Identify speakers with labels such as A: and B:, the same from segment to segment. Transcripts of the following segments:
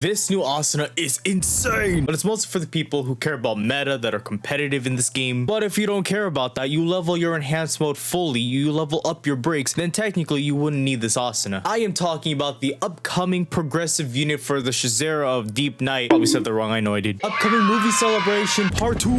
A: This new Asuna is insane, but it's mostly for the people who care about meta, that are competitive in this game. But if you don't care about that, you level your enhanced mode fully, you level up your breaks, then technically you wouldn't need this Asuna. I am talking about the upcoming progressive unit for the Scherzo of Deep Night. Probably said that wrong, I know I did. Upcoming movie celebration part 2.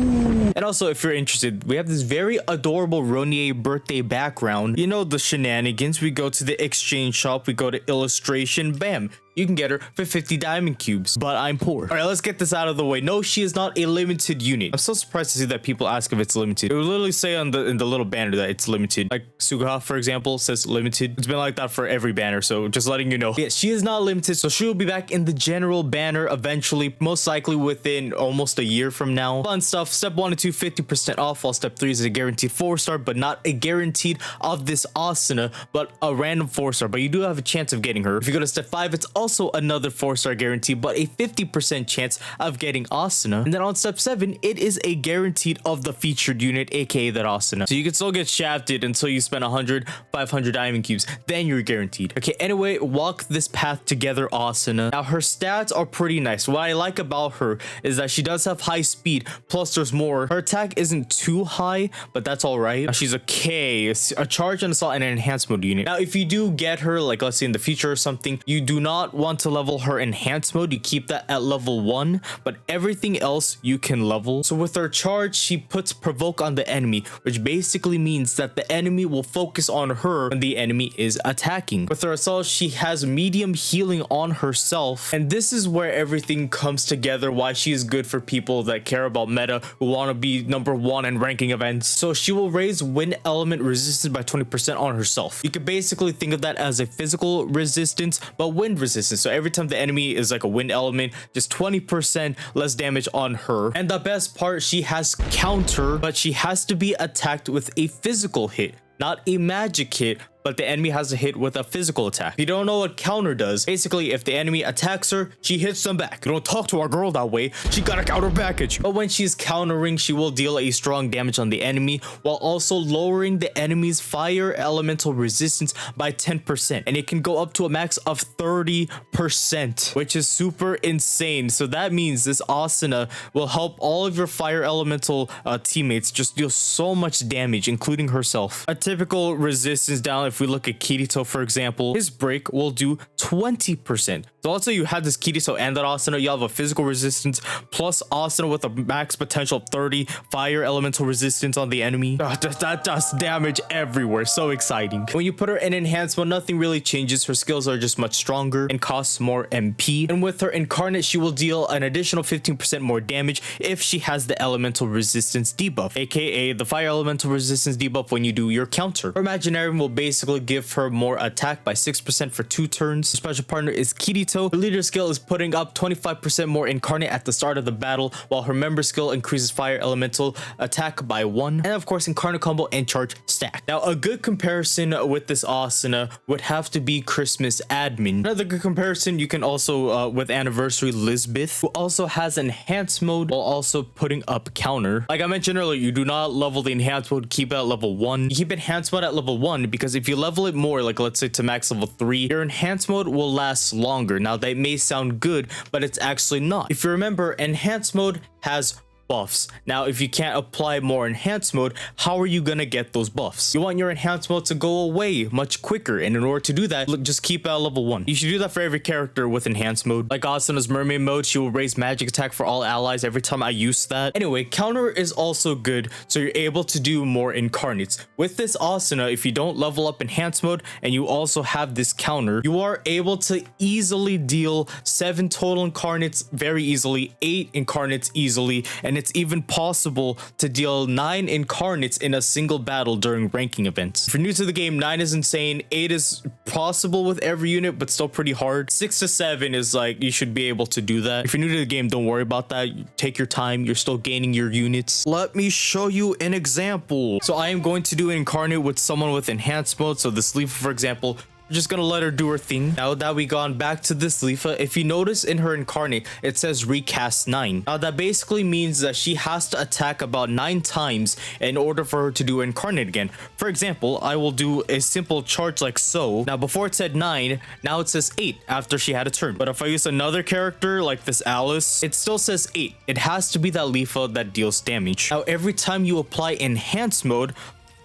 A: And also, if you're interested, we have this very adorable Ronier birthday background. You know the shenanigans. We go to the exchange shop, we go to illustration, bam. You can get her for 50 diamond cubes, but I'm poor. All right, let's get this out of the way. No, she is not a limited unit. I'm so surprised to see that people ask if it's limited. It would literally say in the little banner that it's limited. Like Sugaha, for example, says limited. It's been like that for every banner, so just letting you know. Yes, she is not limited, so she will be back in the general banner eventually, most likely within almost a year from now. Fun stuff. Step 1 and 2, 50% off, while step 3 is a guaranteed 4-star, but not a guaranteed of this Asuna, but a random 4-star. But you do have a chance of getting her. If you go to step 5, it's also another 4-star guarantee, but a 50% chance of getting Asuna. And then on step 7, it is a guaranteed of the featured unit, aka that Asuna. So you can still get shafted until you spend 100, 500 diamond cubes. Then you're guaranteed. Okay, anyway, walk this path together, Asuna. Now, her stats are pretty nice. What I like about her is that she does have high speed, plus there's more. Her attack isn't too high, but that's all right. Now, she's a K, a charge and assault and an enhanced mode unit. Now, if you do get her, like let's say in the future or something, you do not want to level her enhanced mode. You keep that at level 1, but everything else you can level. So with her charge, she puts provoke on the enemy, which basically means that the enemy will focus on her when the enemy is attacking. With her assault, she has medium healing on herself, and this is where everything comes together, why she is good for people that care about meta, who want to be number 1 in ranking events. So she will raise wind element resistance by 20% on herself. You could basically think of that as a physical resistance, but wind resistance. So every time the enemy is like a wind element, just 20% less damage on her. And the best part, she has counter, but she has to be attacked with a physical hit, not a magic hit, but the enemy has to hit with a physical attack. If you don't know what counter does, basically if the enemy attacks her, she hits them back. You don't talk to our girl that way. She gotta counter back at you. But when she's countering, she will deal a strong damage on the enemy while also lowering the enemy's fire elemental resistance by 10. And it can go up to a max of 30%, which is super insane. So that means this Asuna will help all of your fire elemental teammates just deal so much damage, including herself. A typical resistance down, if we look at Kirito, for example, his break will do 20%. So let's say you have this Kirito and that Asuna, you have a physical resistance plus Asuna with a max potential of 30 fire elemental resistance on the enemy. That does damage everywhere. So exciting. When you put her in enhancement, nothing really changes. Her skills are just much stronger and costs more MP. And with her incarnate, she will deal an additional 15% more damage if she has the elemental resistance debuff, aka the fire elemental resistance debuff when you do your counter. Her imaginary will basically give her more attack by 6% for 2 turns. Her special partner is Kirito. Her leader skill is putting up 25% more incarnate at the start of the battle, while her member skill increases fire elemental attack by 1. And of course, incarnate combo and charge stack. Now, a good comparison with this Asuna would have to be Christmas admin. Another good comparison you can also with anniversary Lisbeth, who also has enhanced mode while also putting up counter. Like I mentioned earlier, you do not level the enhanced mode, keep it at level 1. You keep enhanced mode at level 1 because if you level it more, like let's say to max level 3, your enhanced mode will last longer. Now that may sound good, but it's actually not. If you remember, enhanced mode has buffs. Now, if you can't apply more enhanced mode, how are you gonna get those buffs? You want your enhanced mode to go away much quicker, and in order to do that, just keep it at level 1. You should do that for every character with enhanced mode. Like Asuna's mermaid mode, she will raise magic attack for all allies every time I use that. Anyway, counter is also good, so you're able to do more incarnates. With this Asuna, if you don't level up enhanced mode and you also have this counter, you are able to easily deal 7 total incarnates very easily, 8 incarnates easily, and it's even possible to deal 9 incarnates in a single battle during ranking events. If you're new to the game, 9 is insane, 8 is possible with every unit, but still pretty hard. 6 to 7 is like, you should be able to do that. If you're new to the game, don't worry about that. Take your time, you're still gaining your units. Let me show you an example. So I am going to do an incarnate with someone with enhanced mode. So this Leaf, for example, We're just gonna let her do her thing. Now that we gone back to this Leafa, if you notice in her incarnate, it says recast 9. Now that basically means that she has to attack about 9 times in order for her to do incarnate again. For example, I will do a simple charge like so. Now before it said 9, now it says 8 after she had a turn. But if I use another character like this Alice, it still says 8. It has to be that Leafa that deals damage. Now every time you apply enhance mode,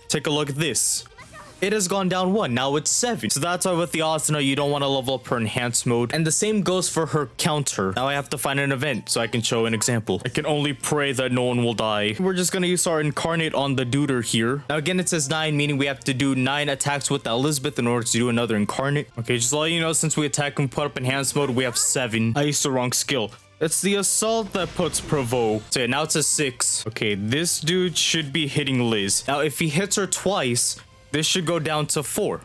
A: take a look at this. It has gone down 1. Now it's 7. So that's why with the Asuna, you don't want to level up her enhanced mode. And the same goes for her counter. Now I have to find an event so I can show an example. I can only pray that no one will die. We're just going to use our incarnate on the duder here. Now again, it says 9, meaning we have to do 9 attacks with Elizabeth in order to do another incarnate. Okay, just to let you know, since we attack and put up enhanced mode, we have 7. I used the wrong skill. It's the assault that puts provoke. So yeah, now it's a 6. Okay, this dude should be hitting Liz. Now if he hits her twice, this should go down to 4.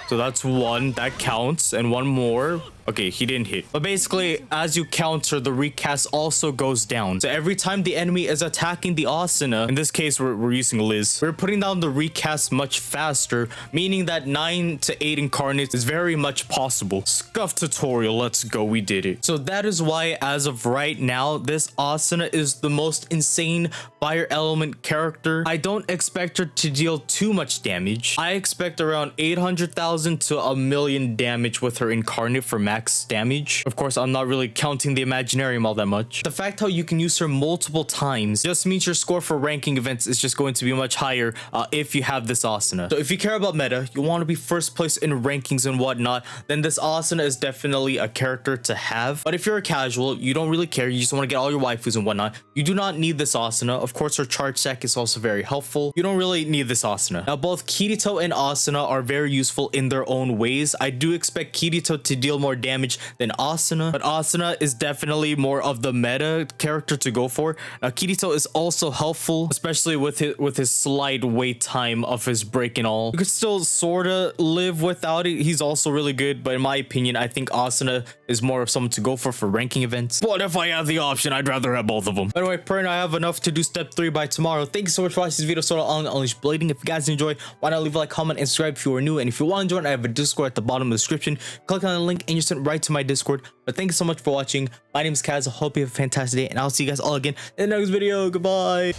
A: So that's 1. That counts. And 1 more. Okay, he didn't hit. But basically, as you counter, the recast also goes down. So every time the enemy is attacking the Asuna, in this case, we're using Liz, we're putting down the recast much faster, meaning that 9 to 8 incarnates is very much possible. Scuff tutorial, let's go, we did it. So that is why, as of right now, this Asuna is the most insane fire element character. I don't expect her to deal too much damage. I expect around 800,000 to 1,000,000 damage with her incarnate for max damage. Of course, I'm not really counting the Imaginarium all that much. The fact how you can use her multiple times just means your score for ranking events is just going to be much higher if you have this Asuna. So if you care about meta, you want to be first place in rankings and whatnot, then this Asuna is definitely a character to have. But if you're a casual, you don't really care, you just want to get all your waifus and whatnot, you do not need this Asuna. Of course, her charge stack is also very helpful. You don't really need this Asuna. Now, both Kirito and Asuna are very useful in their own ways. I do expect Kirito to deal more damage than Asuna, but Asuna is definitely more of the meta character to go for. Now Kirito is also helpful, especially with his slight wait time of his break and all. You could still sorta live without it. He's also really good, but in my opinion, I think Asuna is more of someone to go for ranking events. But if I have the option, I'd rather have both of them. Anyway, praying I have enough to do step 3 by tomorrow. Thank you so much for watching this video. So on Unleash Blading. If you guys enjoyed, why not leave a like, comment, and subscribe if you are new. And if you want to join, I have a Discord at the bottom of the description. Click on the link and you're sent right to my Discord. But thank you so much for watching. My name is Kaz. I hope you have a fantastic day, and I'll see you guys all again in the next video. Goodbye.